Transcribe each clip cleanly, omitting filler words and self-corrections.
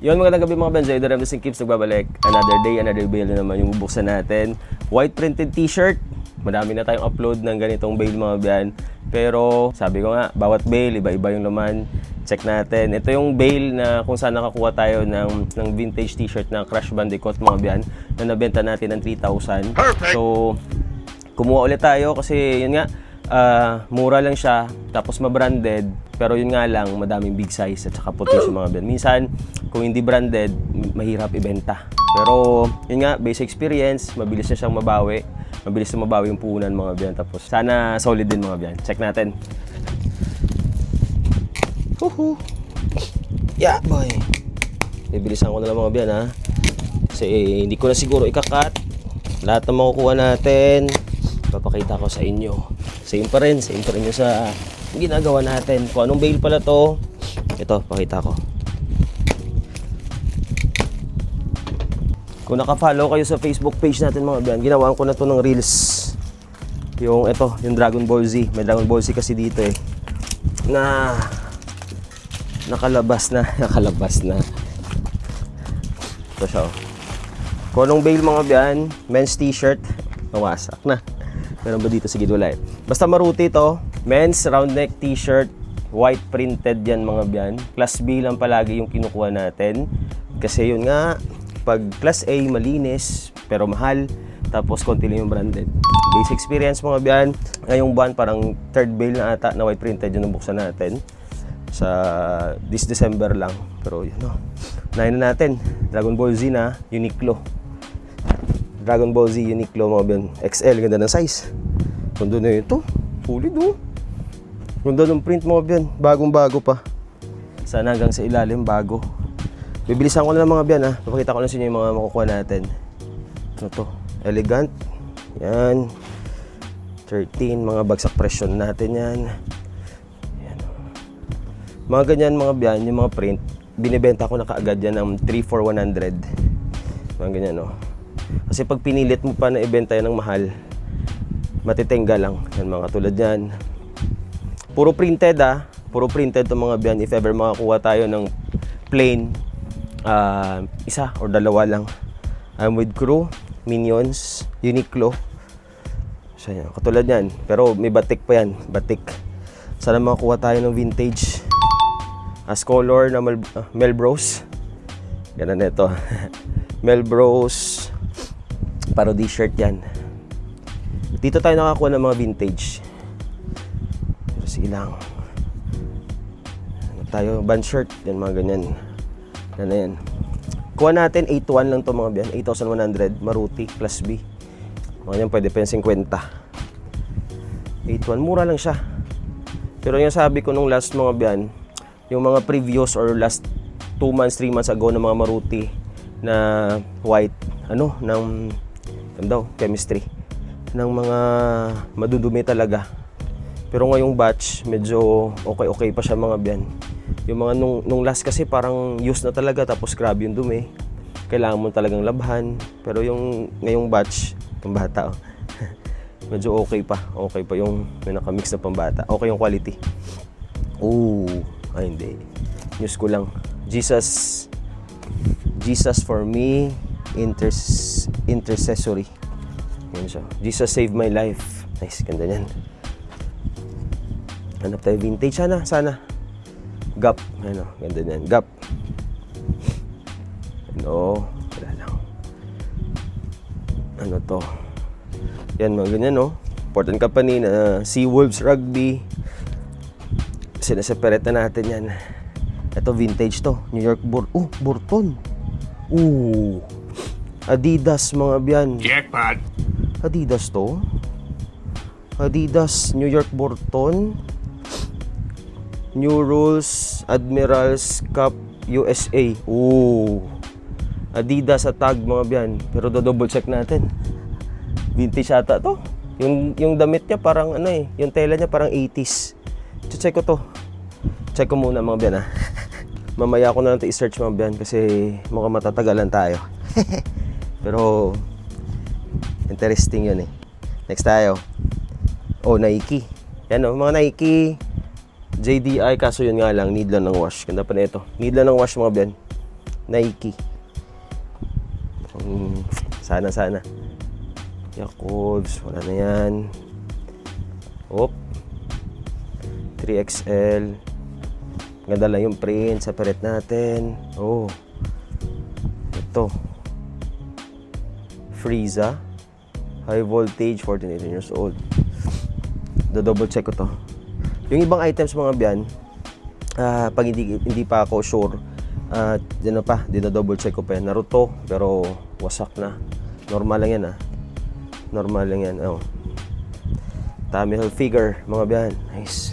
Yun, magandang gabi mga Benzo. Idol Remdes and Kips nagbabalik. Another day, another bail na naman yung bubuksan natin. White printed t-shirt. Madami na tayong upload ng ganitong bail mga biyan. Pero sabi ko nga, bawat bail, iba-iba yung laman. Check natin. Ito yung bail na kung saan nakakuha tayo ng vintage t-shirt na Crash Bandicoot mga biyan na nabenta natin ng 3,000. So, kumuha ulit tayo kasi yun nga, mura lang siya, tapos ma-branded, pero yun nga lang, madaming big size at saka puti sa mga biyan. Minsan, kung hindi branded, mahirap ibenta. Pero yun nga, basic experience, mabilis na siyang mabawi. Mabilis na mabawi yung puhunan mga biyan. Tapos sana solid din mga biyan. Check natin. Huhu. Yeah, boy. Bibilisan ko na lang mga biyan ha. Kasi hindi ko na siguro ikakat. Lahat na makukuha natin, papakita ko sa inyo. Same pa rin yung sa ginagawa natin. Kung anong bail pala to, ito, pakita ko. Kung naka-follow kayo sa Facebook page natin mga biyan, ginawaan ko na to ng reels. Yung ito, yung Dragon Ball Z. May Dragon Ball Z kasi dito eh. Na nakalabas na. Ito siya oh. Kung anong bail mga biyan, men's t-shirt, nawasak na. Meron ba dito? Sige, wala eh. Basta maruti ito. Men's round neck t-shirt, white printed yan mga biyan. Class B lang palagi yung kinukuha natin. Kasi yun nga, pag class A, malinis, pero mahal. Tapos konti lang yung branded. Basic experience mga biyan. Ngayong buwan, parang third bail na ata na white printed yung nabuksan natin. Sa this December lang. Pero yun o. Nahin na natin. Dragon Ball Z na Uniqlo. Dragon Ball Z Uniqlo mga biyan. XL, ganda ng size. Ganda na ito. Fully do. Ganda ng print mga biyan. Bagong-bago pa. Sana hanggang sa ilalim, bago. Bibilisan ko na lang mga biyan ha. Papakita ko lang sa inyo yung mga makukuha natin. Ano to? Elegant. Yan. 13. Mga bagsak presyon natin yan. Yan. Mga ganyan mga biyan, yung mga print. Binibenta ko na kaagad yan ng 3 for 100. Mga ganyan no. Kasi pag pinilit mo pa na ibenta yan ng mahal, matitengga lang. Yan mga tulad yan. Puro printed ha. Puro printed itong mga biyan. If ever makakuha tayo ng plain, isa or dalawa lang. I'm with Crew, Minions, Uniqlo. So yan, katulad yan. Pero may batik pa yan. Batik. Sana makakuha tayo ng vintage. As color na Melrose. Ganun na ito. Melrose parody shirt yan. Dito tayo nakakuha ng mga vintage. Pero sige lang. Ano tayo? Band shirt. Yan mga ganyan. Yan na yan. Kuha natin 8,1 lang to mga biyan. 8,100. Maruti. Class B. Mga yan pwede pa yung 50. 8,1. Mura lang siya. Pero yung sabi ko nung last mga biyan, yung mga previous or last 2 months, 3 months ago na mga Maruti na white, ng chemistry, ng mga madudumi talaga. Pero ngayong batch, medyo okay pa siya mga biyan. Yung mga nung last kasi parang use na talaga, tapos grabe yung dumi. Kailangan mo talagang labhan. Pero yung ngayong batch, pambata oh. Medyo okay pa yung may nakamix na pambata. Okay yung quality. Ay hindi. News ko lang. Jesus for me, intercessory. Yan siya. Jesus saved my life. Nice, ganda yan. Hanap tayo vintage. Sana. Gap. Ganda yan. Gap. Wala lang. Ano to? Yan, mga ganyan, no? Important company na Seawolves Rugby. Sinaseparate na natin yan. Ito vintage to. New York Burton. Adidas mga biyan. Jackpot. Adidas to. Adidas New York Burton. New Rules Admirals Cup USA. Adidas sa tag mga biyan. Pero double check natin. Vintage ata to. Yung damit niya parang yung tela niya parang 80s. Check ko to. Check ko muna mga biyan ha. Mamaya ko na lang ito i-search mga biyan kasi mukhang matatagalan tayo. Pero interesting yun eh. Next tayo. Nike. Yan mga Nike. JDI, kaso yun nga lang, need lang ng wash. Ganda pa na ito. Need lang ng wash mga biyan. Nike. Sana. Yakults, wala na yan. Op. 3XL. Ganda lang yung print. Separate natin. Oh. Ito. Frieza. High voltage, 14 years old. Double check ko to. Yung ibang items mga biyan, pag hindi pa ako sure, double check ko pa yan. Naruto, pero wasak na. Normal lang yan Normal lang yan. Oh. Tommy Hilfiger, mga biyan. Nice.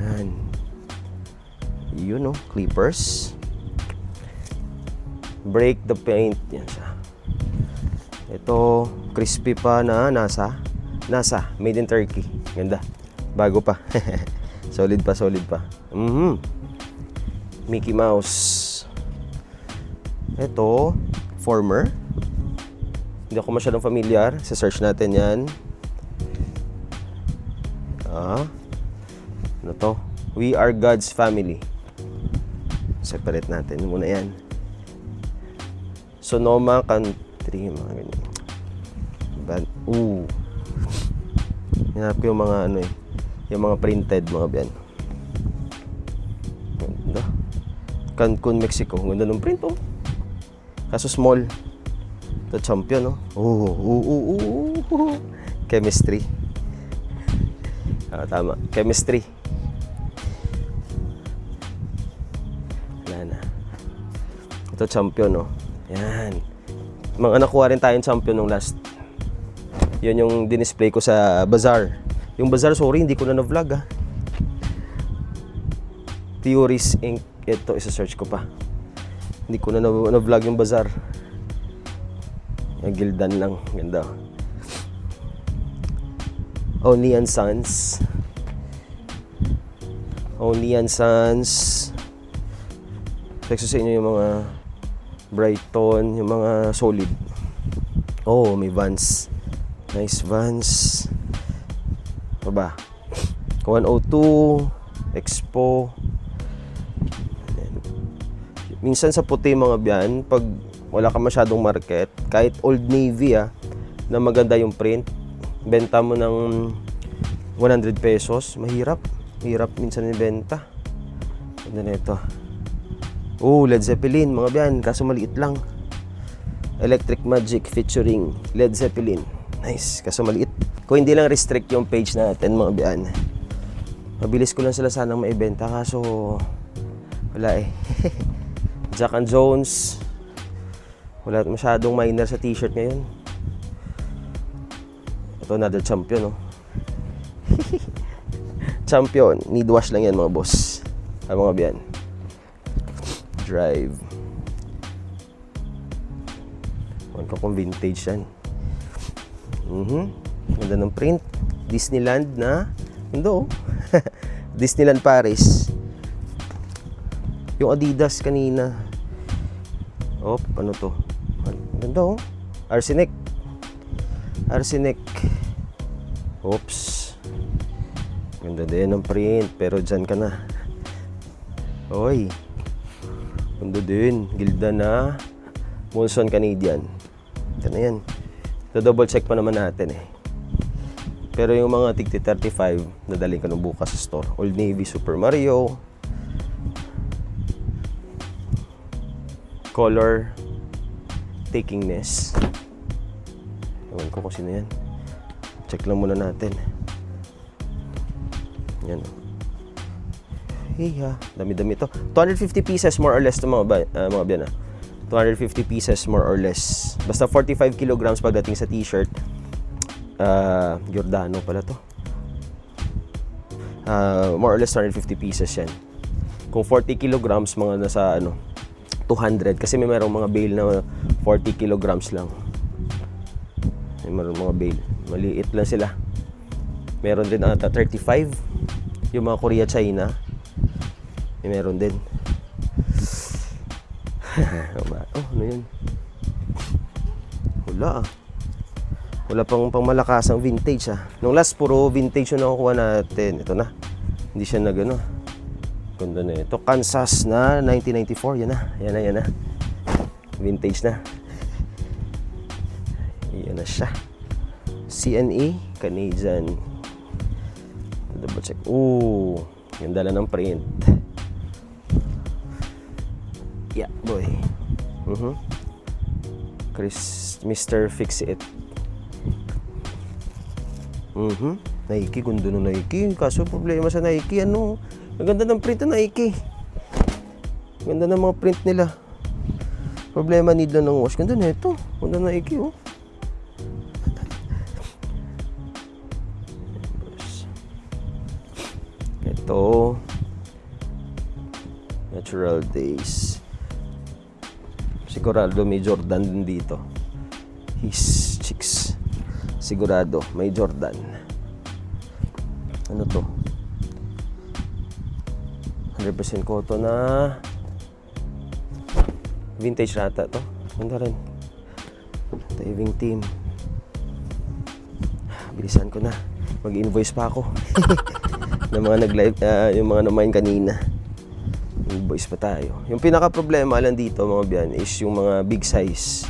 Yan. Yun, clippers. Break the paint. Yan siya. Ito, crispy pa na NASA. Made in Turkey. Ganda. Bago pa. solid pa. Mickey Mouse. Ito, former. Hindi ako masyadong familiar. Sa-search natin yan. Ano to? We are God's family. Separate natin muna yan. Sonoma Country. Mga ganyan. Hinap ko yung mga yung mga printed mga biyan. Ganda. Cancun, Mexico. Ganda ng print Kaso small. The champion Chemistry. Tama. Chemistry. Wala na. Ito champion Yan. Mga nakuha rin tayong champion nung last. Yun yung dinisplay ko sa bazaar. Yung bazaar, sorry, hindi ko na na-vlog Theories Inc. Ito, isa-search ko pa. Hindi ko na na-vlog yung bazaar. Yung Gildan lang. Ganda. Only and Sons. Text sa inyo yung mga Brighton, yung mga solid. May Vans. Nice Vans. Ano ba? 102 Expo. Minsan sa puti mga biyan, pag wala ka masyadong market, kahit Old Navy na maganda yung print, benta mo ng 100 pesos, mahirap minsan ibenta. Ano na ito? Led Zeppelin mga biyan, kaso maliit lang. Electric Magic featuring Led Zeppelin. Nice, kaso maliit. Kung hindi lang restrict yung page natin mga biyan, mabilis ko lang sila sanang maibenta, kaso wala Jack and Jones, wala masyadong minor sa t-shirt ngayon. Ito another champion champion, need wash lang yan mga boss. Mga biyan. Drive. Huwag ko kung vintage yan. Ganda ng print. Disneyland na. Ganda Disneyland Paris. Yung Adidas kanina. Ano to? Ganda Arsenic. Oops. Ganda din ang print. Pero dyan ka na. Ganda din. Gilda na. Molson Canadian. Ito na yan. Double check pa naman natin Pero yung mga tigti 35, nadaling ko nung bukas sa store. Old Navy Super Mario. Color Takingness. Ewan ko kung sino yan. Check lang muna natin. Yan. Dami-dami to. 250 pieces more or less to mga biyan 250 pieces more or less. Basta 45 kilograms pagdating sa t-shirt. Giordano pala to. More or less 250 pieces yan. Kung 40 kilograms, mga nasa 200. Kasi may merong mga bale na 40 kilograms lang. May merong mga bale. Maliit lang sila. Meron din ata 35. Yung mga Korea, China. May meron din. Ano yun? Wala pang malakasang vintage Nung last puro vintage yung nakukuha natin. Ito na. Hindi siya Ganda na ito. Kansas na 1994. Yan na. Yan na, yan na. Vintage na. Yan na siya. CNE. Canadian. Double check. Ooh. Ganda na ng print. Yeah, boy. Mr. Fix-It. Nike. Ganda na Nike. Kaso problema sa Nike, ano? Ang ganda ng print ng Nike. Ganda ng mga print nila. Problema, need lang ng wash. Ganda na ito. Ganda ng Nike, oh. Ito. Natural Days. Sigurado may Jordan din dito. His chicks. Sigurado may Jordan. Ano to? 100% cotton na vintage rata to. Ganda rin. Diving team. Bilisan ko na. Mag-invoice pa ako. ng mga nag-live, yung mga namain kanina. Invoice pa tayo. Yung pinaka problema lang dito mga biyan is yung mga big size.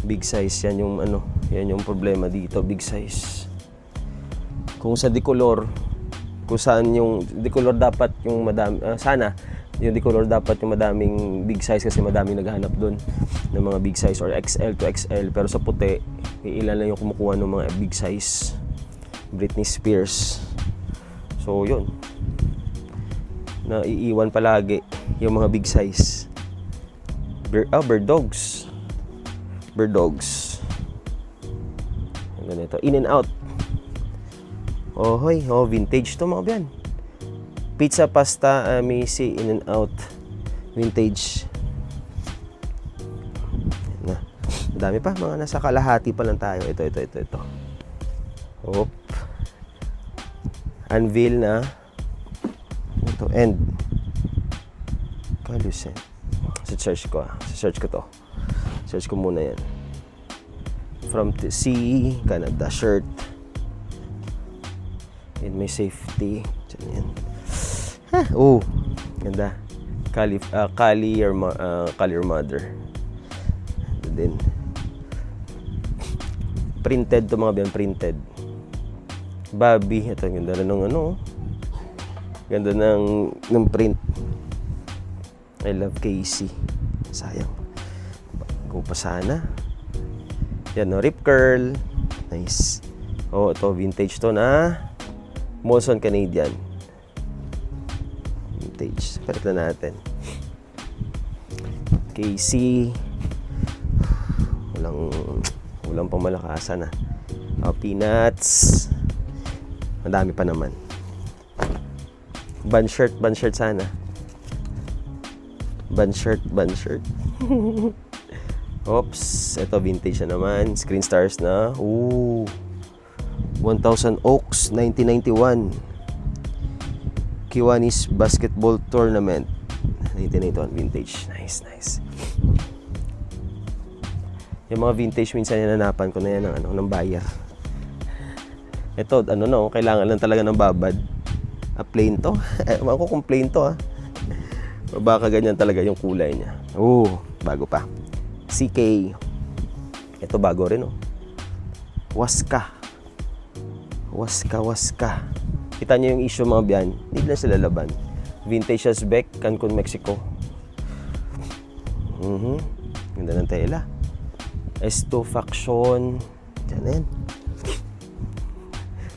Big size yan yung ano, yan yung problema dito, big size. Kung sa decolor, kung saan yung decolor dapat yung madami, sana yung decolor dapat yung madaming big size kasi madaming naghahanap doon ng mga big size or XL to XL, pero sa puti ilan lang yung kumukuha ng mga big size. Britney Spears. So yun, naiiwan palagi yung mga big size. Bird dogs. Bird dogs. Ang ganito, in and out. Oh, hoy, oh, vintage to mga biyan. Pizza, pasta, Missy, in and out. Vintage. Na. Madami pa, mga nasa kalahati pa lang tayo. Ito. Hop. Unveil na. Ito, end. Kalusin. Search ko to. Search ko muna yan. From sea, Canada shirt. And may safety. Diyan yan. Oh, ganda. Kali your mother. And then printed to mga biyan, printed. Bobby, ito ganda rin ng ano. Ganda ng print. I love Casey. Sayang. Bago pa sana. Yan, no, Rip Curl. Nice. Oh, ito vintage to na Molson Canadian. Vintage. Palit na natin. Casey. Walang pamalakasan ah. Oh, Peanuts. Madami pa naman. Band shirt sana. Band shirt. Oops, ito vintage na naman. Screen Stars na. Ooh. 1000 Oaks 1991. Kiwanis Basketball Tournament 1991, vintage. Nice. Yung mga vintage minsan hinanapan ko na yan ng buyer. Ito, kailangan lang talaga ng babad. Plain to. Ewan ko kung plain to, ha. Baka ganyan talaga yung kulay niya. Bago pa. CK. Ito bago rin, oh. Waska. Kita niyo yung issue mga biyan. Hindi lang sila laban. Vintage as Beck, Cancun, Mexico. Ganda ng tela. S2 Faction. Diyan yan.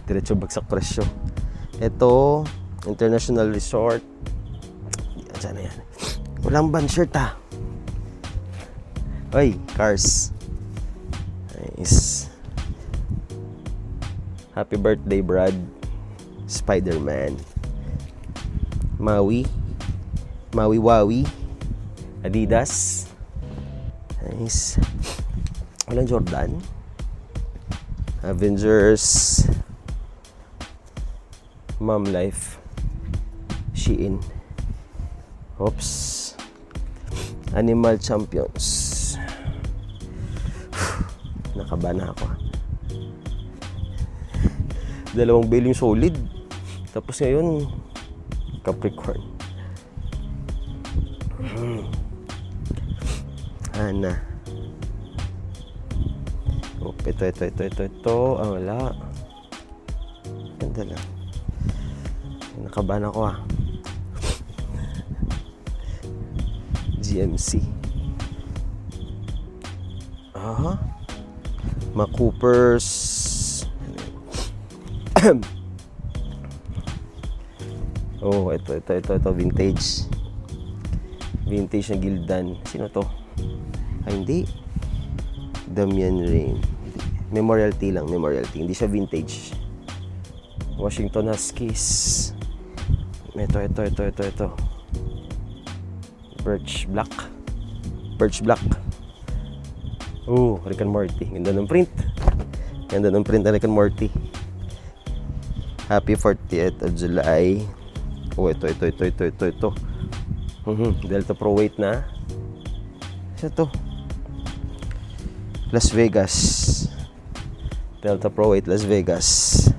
Diretso bagsak presyo. Ito, International Resort. Diyan na yan. Walang band shirt, ha. Oy, Cars. Nice. Happy birthday, Brad. Spider-Man. Maui Wawi. Adidas. Nice. Walang Jordan. Avengers. Mom Life. Shein. Oops. Animal Champions. Nakaba na ako. Dalawang bail yung solid. Tapos ngayon, Capricorn. Ana. Oh, ito. Ah, wala. Ganda lang. Nakabahan ako ah. GMC. Aha. Coopers. Oh, ito vintage. Vintage na Gildan. Sino to? Ay, hindi. Damian Rain. Memorial T lang, Memorial T. Hindi siya vintage. Washington Huskies. Ito. Birch Black. Oh, Rick and Morty. Ganda ng print ng Rick and Morty. Happy 40th of July. Oh, ito. Delta Pro Weight na. Isa to. Las Vegas. Delta Pro Weight Las Vegas.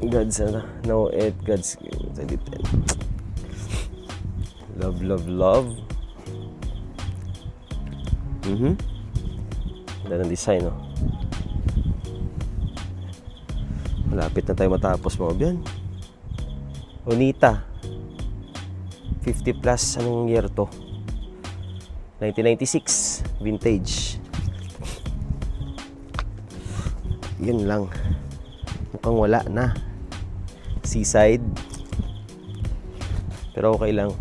God's no it God's 2010. Love. Ganda ng design, no? Malapit na tayo matapos, mga biyan. Onita 50 plus. Anong year to? 1996 vintage. Yun lang, mukhang wala na. Seaside, pero okay lang.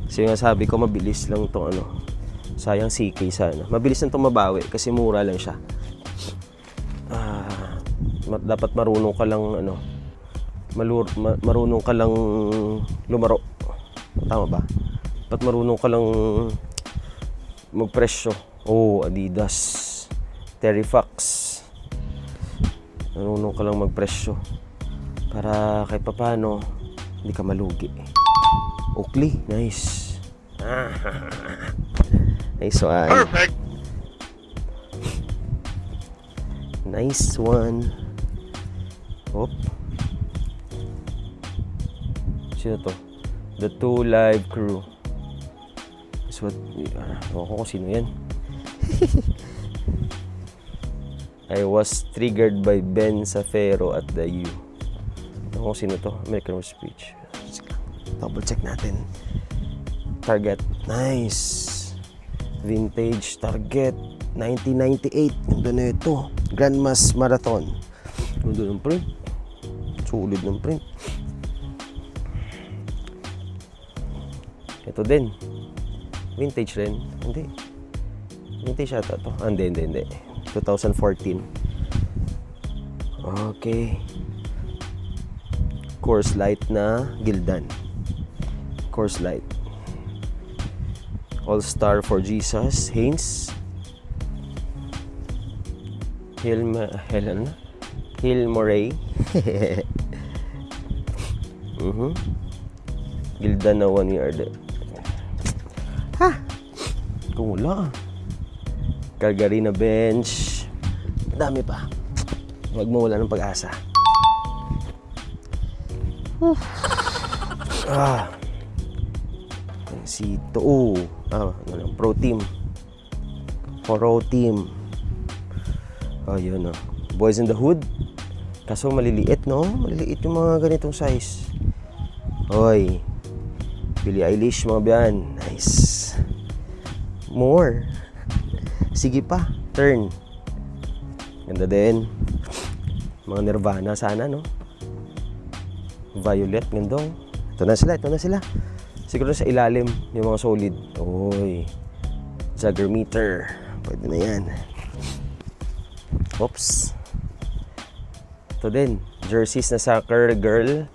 Kasi nga sabi ko, mabilis lang tong sayang CK sana. Mabilis lang tong mabawi kasi mura lang siya. Dapat marunong ka lang marunong ka lang lumaro. Tama ba? Dapat marunong ka lang magpresyo. Oh, Adidas, Terry Fox. Marunong ka lang magpresyo para kahit papaano hindi ka malugi. Oakley, nice. Nice one. Perfect. Nice one. Hop. Sino to? The Two Live Crew. That's what... Ako kung sino yan. I was triggered by Ben Safero at the U. Ako kung sino to? American Horse Speech. Double check natin. Target. Nice. Vintage Target. 1998. Ganda na ito. Grandmas Marathon. Ganda ng print. Sulit ng print. Ito din. Vintage rin. Hindi. Vintage ata to. Hindi. 2014. Okay. Course Light na Gildan. Course Light. All Star for Jesus. Hanes. Hill Murray. Gildan na 1 year. Ha! Kung wala. Calgary na bench. Dami pa. Huwag mo wala ng pag-asa. Si to. Pro Team. Pro Team. Oh, yun, no. Boys in the Hood. Kaso maliliit, no? Maliliit yung mga ganitong size. Hoy. Billie Eilish, mga biyan. Nice. More. Sige pa. Turn. Ganda din. Mga Nirvana sana, no? Violet, gandong. Ito na sila. Siguro sa ilalim, yung mga solid. Oy. Jagger meter. Pwede na yan. Oops. Ito din. Jerseys na soccer girl.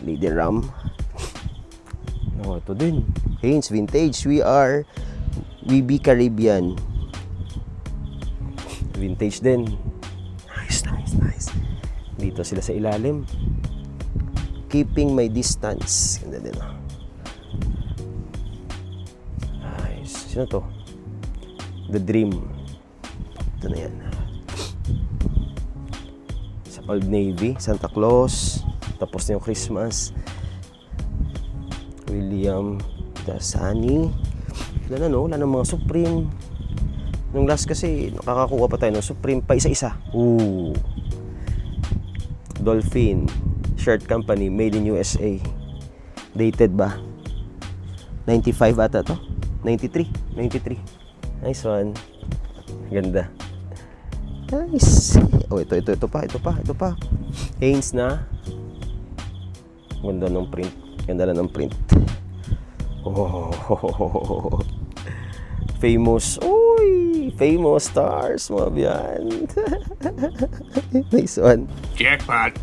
Lady Ram. Oh, ito din. Hanes Vintage. We be Caribbean. Vintage din. Nice. Dito sila sa ilalim. Keeping my distance. Ganda din, oh. Nice. Sino to? The Dream. Ito na yan. Sa Old Navy. Santa Claus. Tapos na yung Christmas. William Dasani. Wala na, no? Wala ng mga Supreme. Nung last kasi, nakakakuha pa tayo ng Supreme pa isa-isa. Ooh. Dolphin Shirt Company, made in USA. Dated ba? 95 ata to? 93. Nice one. Ganda. Nice. Oh, ito pa. Hanes na. Ganda ng print. Ganda lang ng print. Oh. Famous. Uy! Famous stars, mga biyan. Nice one. Jackpot.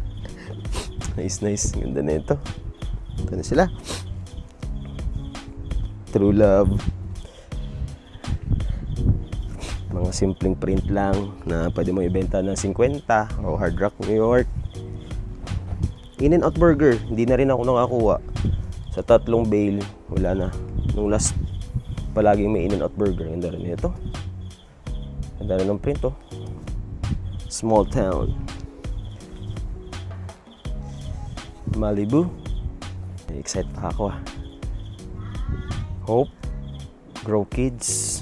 Nice. Ganda na ito. Ito na sila. True Love. Mga simpleng print lang na pwede mo ibenta ng 50 o Hard Rock New York. In-N-Out Burger, hindi na rin ako nakakuha. Sa 3 bale, wala na. Nung last, palaging may In-N-Out Burger. Ganda rin ito. Ganda rin ng print, oh. Small Town. Malibu. Excited pa ako, ah. Hope. Grow Kids.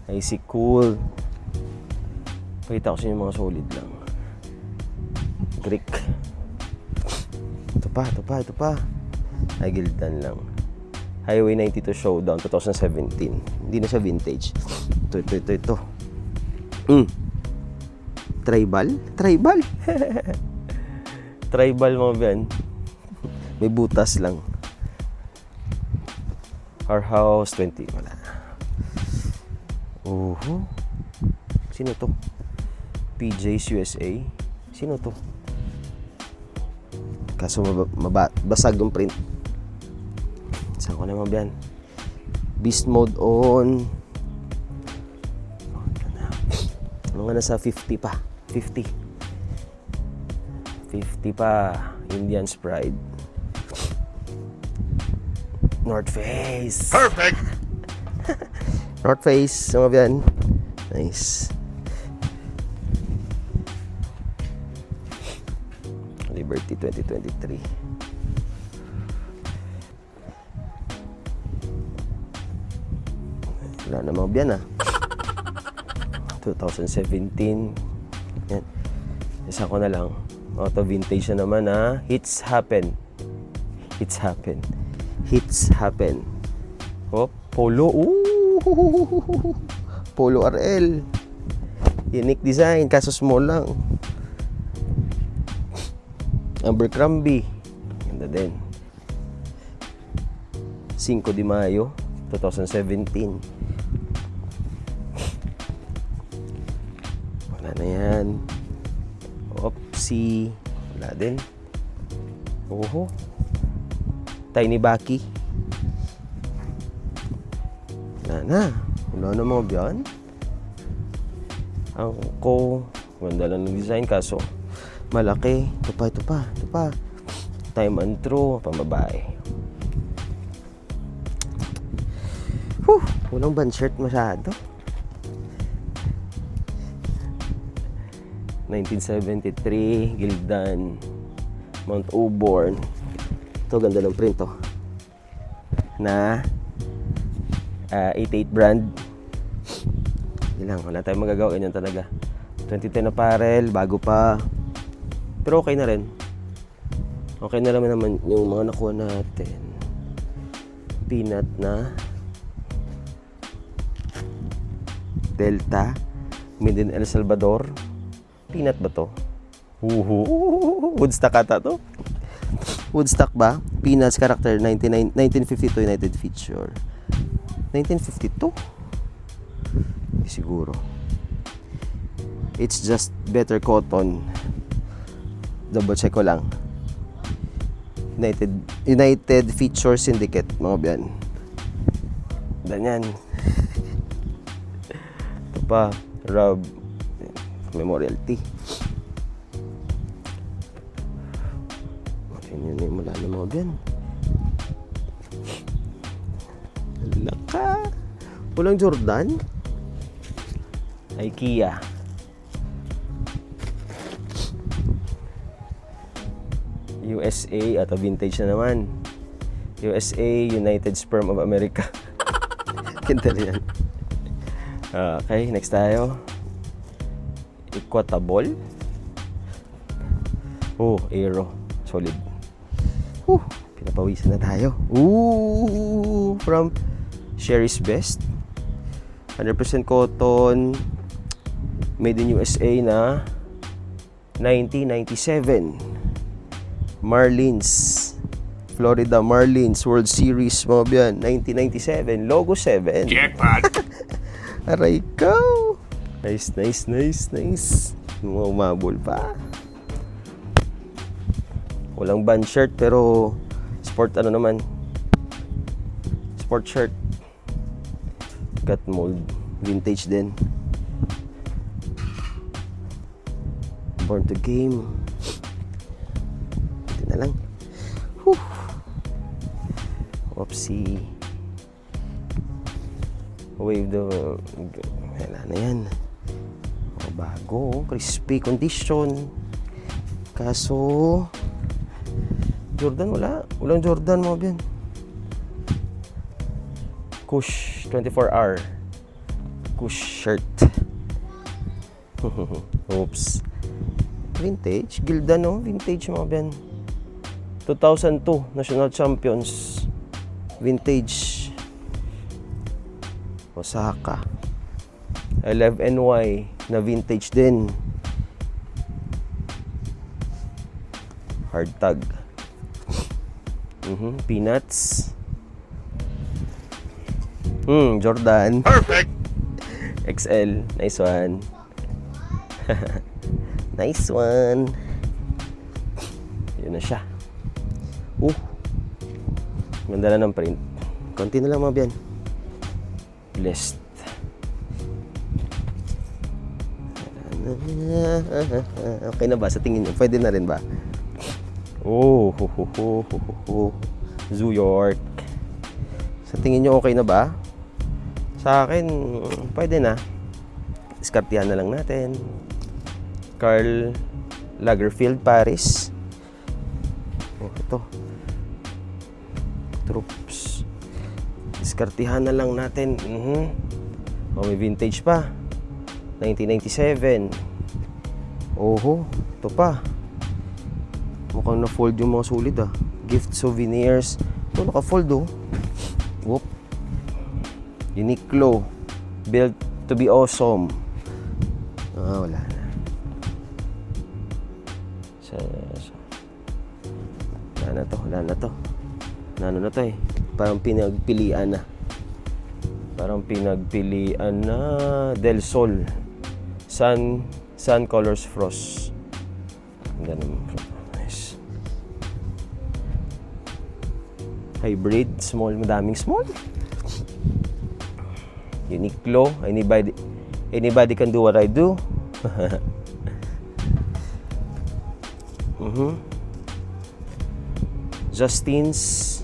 Icy Cool. Pakita ko sa inyo mga solid lang. Greek. Ito pa. Ay, Gildan lang. Highway 92 Showdown 2017. Hindi na siya vintage. Ito. Tribal? Tribal, mga biyan. May butas lang. Our House 20. Wala. Sino to? PJ's USA. Sino to? Kaso basag yung print. Saan ko naman yan? Beast mode on. Mga nasa 50 pa. 50 pa. Indian's Pride. North Face. Perfect. North Face. Mga yan. Nice. Liberty 2023. Wala na mga biyan, 2017. Yan. Isa ko na lang. Auto vintage na naman, Hits Happen. Oh, Polo. Polo RL. Unique design, kaso small lang. Abercrombie. Ganda din. 5 de Mayo 2017. Wala na yan. Opsi. Wala din. Tiny Baki. Wala na mga biyan. Ang ko. Ganda lang ng design, kaso malaki. Ito pa. Time and True, pambabae. Walang band shirt masyado. 1973, Gildan, Mount Auburn. Ito, ganda ng print, na 88 brand. Wala tayong magagawa, ganyan talaga. 2010 apparel, bago pa. Pero okay na rin. Okay na naman yung mga nakuha natin. Peanut na Delta, made in El Salvador. Peanut ba to? Woodstock ata to? Woodstock ba? Peanuts character 1952 United Feature. 1952? Hindi siguro. It's just better cotton. Double check ko lang. United Feature Syndicate, mga biyan. Ganyan. Ito pa, Rob Memorial Tea. Yun, mula na mga biyan. Laka. Walang Jordan. IKEA. USA at vintage na naman. USA, United Sperm of America. Ganda na yan. Okay, next tayo. Equatable. Oh, Aero. Solid. Pinapawisan na tayo. From Sherry's Best. 100% cotton. Made in USA na 1997. Marlins. Florida Marlins World Series, mga biyan. 1997. Logo 7. Jackpot! Aray ko! Nice. Mga umabol pa. Walang band shirt pero sport ano naman. Sport shirt. Cut mold. Vintage din. Born to Game. Ito na lang. Oopsie. Wave the... Wala na yan. Bago. Crispy condition. Kaso... Jordan wala. Walang Jordan mo yan. Kush 24R. Kush shirt. Oops. Vintage. Gilda no? Vintage mo yan. 2002 National Champions. Vintage. Osaka. LFNY na vintage din. Hard tag. Peanuts. Jordan. Perfect! XL. Nice one. Nice one. Yun na siya. Ganda na ng print. Konti na lang mga biyan. Blessed. Okay na ba? Sa tingin nyo, pwede na rin ba? Zoo York. Sa tingin nyo, okay na ba? Sa akin, pwede na. Diskartihan na lang natin. Karl Lagerfeld, Paris. Ito. Troops. Diskartihan na lang natin. May vintage pa. 1997. Ito pa. Mukhang na-fold yung mga sulit Gift souvenirs. Naka-fold Whoop. Uniqlo. Built to be awesome. Wala na. Wala na to. Ano na to Parang pinagpilian na. Del Sol. Sun Colors Frost. Nice. Hybrid, small, madaming small. Uniqlo, anybody can do what I do. Justin's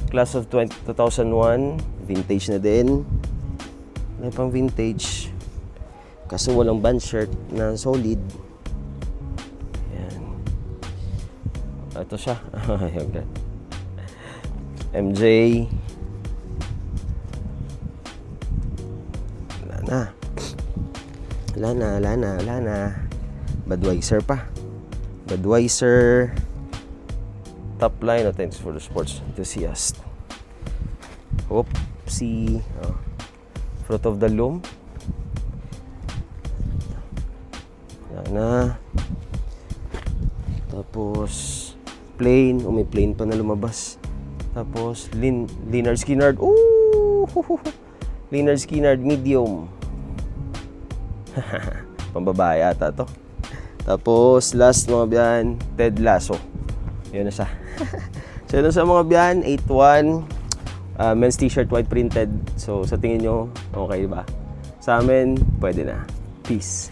Class of 2001, vintage na din. May pang vintage. Kaso walang band shirt na solid. Yan. Ito siya. MJ. Wala na. Budweiser pa. Budweiser. Top line. Thanks for the sports enthusiast. Oopsie. Fruit of the Loom. Na. Tapos plain. May plain pa na lumabas. Tapos Lynyrd Skynyrd. Lynyrd Skynyrd medium. Pambabae ata to. Tapos last mga biyan, Ted Lasso. Yun na siya. So yun sa mga biyan, 8-1. Men's t-shirt white printed. So sa tingin nyo, okay ba? Sa amin, pwede na. Peace.